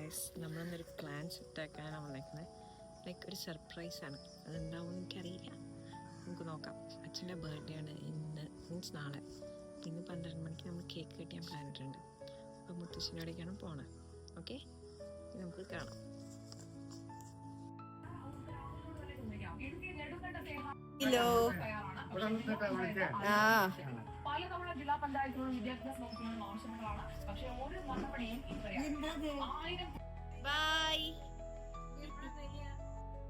Guys, നമ്മളൊന്നൊരു plan സെറ്റാക്കാനാണ് വന്നേക്കുന്നത്. Like ഒരു സർപ്രൈസാണ്. അതെന്താവും എനിക്കറിയില്ല, നമുക്ക് നോക്കാം. അച്ഛൻ്റെ ബർത്ത്ഡേ ആണ് ഇന്ന്, മീൻസ് നാളെ. ഇന്ന് 12 മണിക്ക് നമ്മൾ കേക്ക് കട്ടിയാൻ പ്ലാൻ ഇട്ടിട്ടുണ്ട്. അപ്പോൾ മുത്തശ്ശിനോടേക്കാണ് പോണത്. ഓക്കെ, നമുക്ക് കാണാം. ഹലോ. പലതവണ ജില്ലാ പഞ്ചായത്തുകളും വിദ്യാഭ്യാസ വകുപ്പിനും ആവശ്യങ്ങളാണ്. പക്ഷേ ഓരോ നടപടിയും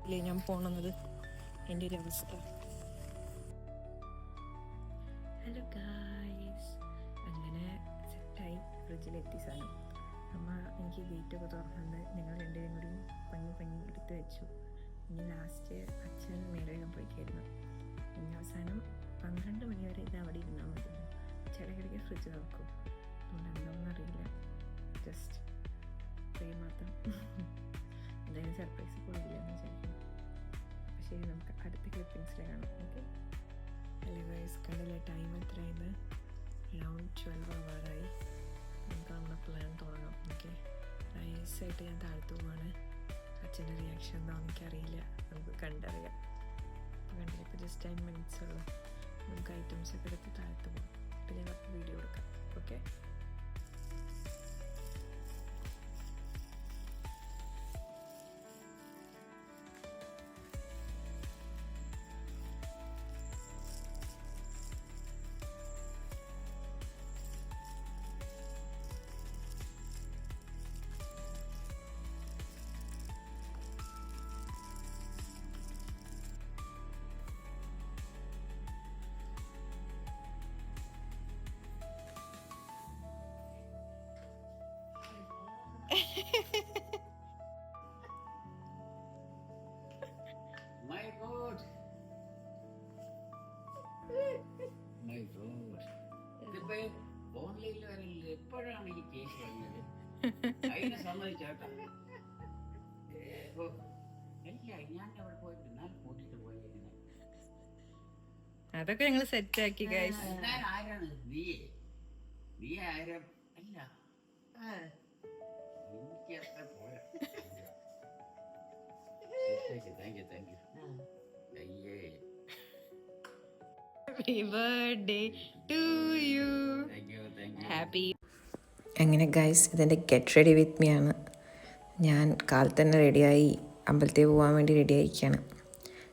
ഇല്ലേ ഞാൻ പോണത്, എൻ്റെ ഒരു അവസ്ഥ. ഹലോ ഗായ്സ്, അങ്ങനെ സെറ്റായി, ഫ്രിഡ്ജിലെത്തി സാധനം. അമ്മ എനിക്ക് ഗേറ്റൊക്കെ തുറക്കുന്നത് ഞങ്ങൾ രണ്ടുപേരും കൂടി പഞ്ഞി എടുത്ത് വെച്ചു. ഇനി ലാസ്റ്റ് അച്ഛൻ മേലേക്കാൻ പോയിക്കായിരുന്നു. ഇനി അവസാനം 12 മണി വരെ ഇത് അവിടെ ഇരുന്നാൽ മതി. ചിലക്കിടയ്ക്ക് ഫ്രിഡ്ജ് തുറക്കും, അതുകൊണ്ട് എന്താണെന്ന് അറിയില്ല, ജസ്റ്റ് ഇത്രയും മാത്രം. എന്തായാലും സർപ്രൈസ് പോയില്ല എന്ന് വിചാരിക്കുന്നു. പക്ഷേ നമുക്ക് അടുത്ത ക്ലിപ്പിങ്സിൽ കാണാം. ഓക്കെ, ഹലോ ഗൈസ്, കണ്ടില്ലേ ടൈം എത്രയായിരുന്നു? അറൗണ്ട് 12 hour നമുക്ക് നമ്മുടെ പ്ലാൻ തുടങ്ങാം. ഓക്കെ, നൈസായിട്ട് ഞാൻ താഴ്ത്തു പോവാണ്. അച്ഛൻ്റെ റിയാക്ഷൻ എന്താണെന്ന് എനിക്കറിയില്ല, നമുക്ക് കണ്ടറിയാം. കണ്ടില്ല, ഇപ്പോൾ ജസ്റ്റ് 10 minutes ഉള്ളൂ. നമുക്ക് ഐറ്റംസ് ഒക്കെ എടുത്ത് താഴ്ത്തു പോകാം. പിന്നെ നമുക്ക് വീഡിയോ എടുക്കാം. Okay, My God. My God. ഇതിപ്പോ ഓൺലൈനിൽ വരല് എപ്പോഴാണ് ഈ കേസ് വന്നത്? അതിനെ സമ്മതിച്ചാട്ടാ. ഇല്ല, ഞാൻ അവിടെ പോയിട്ട് ഞാൻ കൂട്ടിട്ട് പോയി. അതൊക്കെ ഞങ്ങൾ സെറ്റാക്കി ഗൈസ്. ഞാൻ ആരാണ്? നീ ആരാ? അല്ല, എനിക്ക് അത്ര പോരാ. Thank you. അയ്യേ, happy birthday to you. Thank you. Happy. അങ്ങനെ ഗൈസ്, ഇതെൻ്റെ ഗെറ്റ് റെഡി വിത്ത് മീ ആണ്. ഞാൻ കാലത്ത് തന്നെ റെഡിയായി അമ്പലത്തിൽ പോകാൻ വേണ്ടി റെഡി ആയിരിക്കുകയാണ്.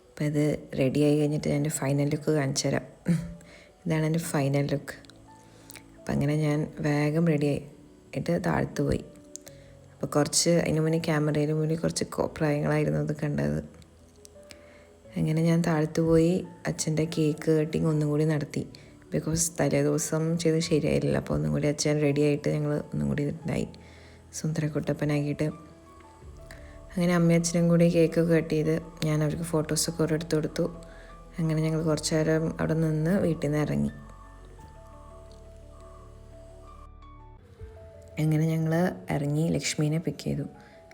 അപ്പോൾ ഇത് റെഡിയായി കഴിഞ്ഞിട്ട് ഞാൻ എൻ്റെ ഫൈനൽ ലുക്ക് കാണിച്ചു തരാം. ഇതാണ് എൻ്റെ ഫൈനൽ ലുക്ക്. അപ്പം അങ്ങനെ ഞാൻ വേഗം റെഡിയായിട്ട് താഴ്ത്തു പോയി. അപ്പോൾ കുറച്ച് അതിന് മുന്നേ ക്യാമറയിൽ മുന്നിൽ കുറച്ച് കോപ്രായങ്ങളായിരുന്നു അത് കണ്ടത്. അങ്ങനെ ഞാൻ താഴ്ത്തു പോയി അച്ഛൻ്റെ കേക്ക് കട്ടിങ് ഒന്നും കൂടി നടത്തി. ബിക്കോസ് തലേ ദിവസം ചെയ്ത് ശരിയായില്ല. അപ്പോൾ ഒന്നും കൂടി അച്ഛൻ റെഡി ആയിട്ട് ഞങ്ങൾ ഒന്നും കൂടി ഇതായി സുന്ദരക്കുട്ടപ്പനാക്കിയിട്ട്. അങ്ങനെ അമ്മയും അച്ഛനും കൂടി കേക്കൊക്കെ കട്ട് ചെയ്ത് ഞാൻ അവർക്ക് ഫോട്ടോസൊക്കെ ഓരോ എടുത്തു കൊടുത്തു. അങ്ങനെ ഞങ്ങൾ കുറച്ച് നേരം അവിടെ നിന്ന് വീട്ടിൽ നിന്ന് ഇറങ്ങി. അങ്ങനെ ഞങ്ങൾ ഇറങ്ങി ലക്ഷ്മീനെ പിക്ക് ചെയ്തു.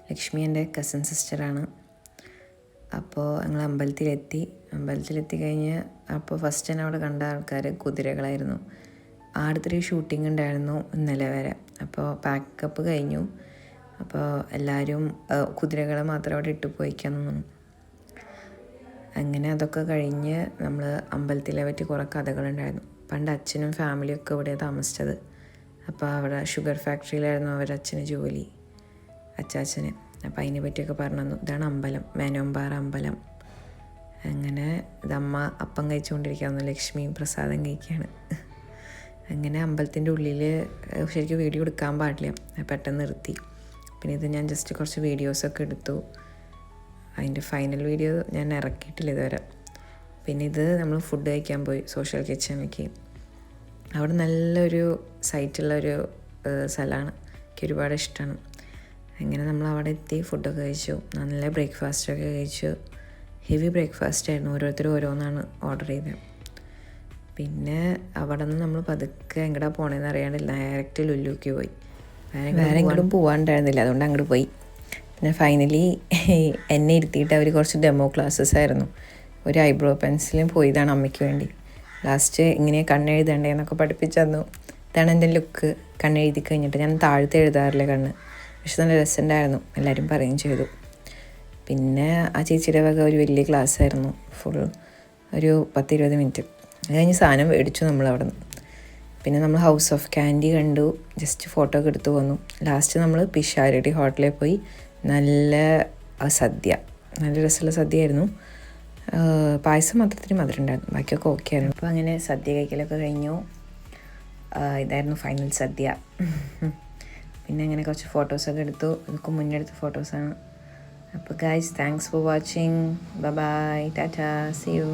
ലക്ഷ്മി എൻ്റെ കസിൻ സിസ്റ്ററാണ്. അപ്പോൾ ഞങ്ങൾ അമ്പലത്തിലെത്തി കഴിഞ്ഞ് അപ്പോൾ ഫസ്റ്റ് തന്നെ അവിടെ കണ്ട ആൾക്കാർ കുതിരകളായിരുന്നു. ആടുത്തൊരു ഷൂട്ടിംഗ് ഉണ്ടായിരുന്നു ഇന്നലെ വരെ. അപ്പോൾ പാക്കപ്പ് കഴിഞ്ഞു. അപ്പോൾ എല്ലാവരും കുതിരകളെ മാത്രം അവിടെ ഇട്ട് പോയിക്കാൻ തോന്നുന്നു. അങ്ങനെ അതൊക്കെ കഴിഞ്ഞ് നമ്മൾ അമ്പലത്തിലെ പറ്റി കുറേ കഥകളുണ്ടായിരുന്നു. പണ്ട് അച്ഛനും ഫാമിലിയും ഒക്കെ ഇവിടെ താമസിച്ചത്. അപ്പോൾ അവിടെ ഷുഗർ ഫാക്ടറിയിലായിരുന്നു അവരച്ഛന് ജോലി, അച്ചാച്ചന്. അപ്പോൾ അതിനെ പറ്റിയൊക്കെ പറഞ്ഞു തന്നു. ഇതാണ് അമ്പലം, മേനോമ്പാറ അമ്പലം. അങ്ങനെ ഇതമ്മ അപ്പം കഴിച്ചുകൊണ്ടിരിക്കുകയായിരുന്നു, ലക്ഷ്മി പ്രസാദം കഴിക്കുകയാണ്. അങ്ങനെ അമ്പലത്തിൻ്റെ ഉള്ളിൽ ശരിക്കും വീഡിയോ എടുക്കാൻ പാടില്ല, പെട്ടെന്ന് നിർത്തി. പിന്നെ ഇത് ഞാൻ ജസ്റ്റ് കുറച്ച് വീഡിയോസൊക്കെ എടുത്തു. അതിൻ്റെ ഫൈനൽ വീഡിയോ ഞാൻ ഇറക്കിയിട്ടില്ല ഇതുവരെ. പിന്നെ ഇത് നമ്മൾ ഫുഡ് കഴിക്കാൻ പോയി സോഷ്യൽ കിച്ചണിലേക്ക്. അവിടെ നല്ലൊരു സൈറ്റുള്ളൊരു സ്ഥലമാണ്, എനിക്ക് ഒരുപാട് ഇഷ്ടമാണ്. അങ്ങനെ നമ്മൾ അവിടെ എത്തി, ഫുഡൊക്കെ കഴിച്ചു. നല്ല ബ്രേക്ക്ഫാസ്റ്റൊക്കെ കഴിച്ചു. ഹെവി ബ്രേക്ക്ഫാസ്റ്റ് ആയിരുന്നു. ഓരോരുത്തരും ഓരോന്നാണ് ഓർഡർ ചെയ്തത്. പിന്നെ അവിടെ നിന്ന് നമ്മൾ പതുക്കെ എങ്ങോട്ടാണ് പോകണമെന്ന് അറിയാണ്ട് ഡയറക്റ്റ് ലുലുക്ക് പോയി. വേറെ എങ്ങോട്ടും പോകാനുണ്ടായിരുന്നില്ല, അതുകൊണ്ട് അങ്ങോട്ട് പോയി. പിന്നെ ഫൈനലി എന്നെ ഇരുത്തിയിട്ട് അവർ കുറച്ച് ഡെമോ ക്ലാസ്സസ് ആയിരുന്നു. ഒരു ഐബ്രോ പെൻസിലും പോയതാണ് അമ്മയ്ക്ക് വേണ്ടി. ലാസ്റ്റ് ഇങ്ങനെ കണ്ണെഴുതണ്ടേന്നൊക്കെ പഠിപ്പിച്ചു തന്നു. ഇതാണ് എൻ്റെ ലുക്ക്. കണ്ണെഴുതി കഴിഞ്ഞിട്ട് ഞാൻ താഴത്ത് എഴുതാറില്ല കണ്ണ്, പക്ഷെ നല്ല രസമുണ്ടായിരുന്നു, എല്ലാവരും പറയുകയും ചെയ്തു. പിന്നെ ആ ചേച്ചിയുടെ വക ഒരു വലിയ ക്ലാസ് ആയിരുന്നു, ഫുൾ ഒരു 10-20 മിനിറ്റ്. അത് കഴിഞ്ഞ് സാധനം മേടിച്ചു നമ്മളവിടെ നിന്ന്. പിന്നെ നമ്മൾ ഹൗസ് ഓഫ് ക്യാൻഡി കണ്ടു, ജസ്റ്റ് ഫോട്ടോ ഒക്കെ എടുത്തു പോന്നു. ലാസ്റ്റ് നമ്മൾ പിഷാരടി ഹോട്ടലിൽ പോയി നല്ല സദ്യ, നല്ല രസമുള്ള സദ്യയായിരുന്നു. പായസം മാത്രത്തിന് മധുരം ഉണ്ടായിരുന്നു, ബാക്കിയൊക്കെ ഓക്കെ ആയിരുന്നു. അപ്പോൾ അങ്ങനെ സദ്യ കഴിക്കലൊക്കെ കഴിഞ്ഞു. ഇതായിരുന്നു ഫൈനൽ സദ്യ. പിന്നെ അങ്ങനെ കുറച്ച് ഫോട്ടോസൊക്കെ എടുത്തു, നമുക്ക് മുന്നേ എടുത്ത ഫോട്ടോസാണ്. അപ്പോൾ guys, thanks for watching. Bye bye, tata, see U.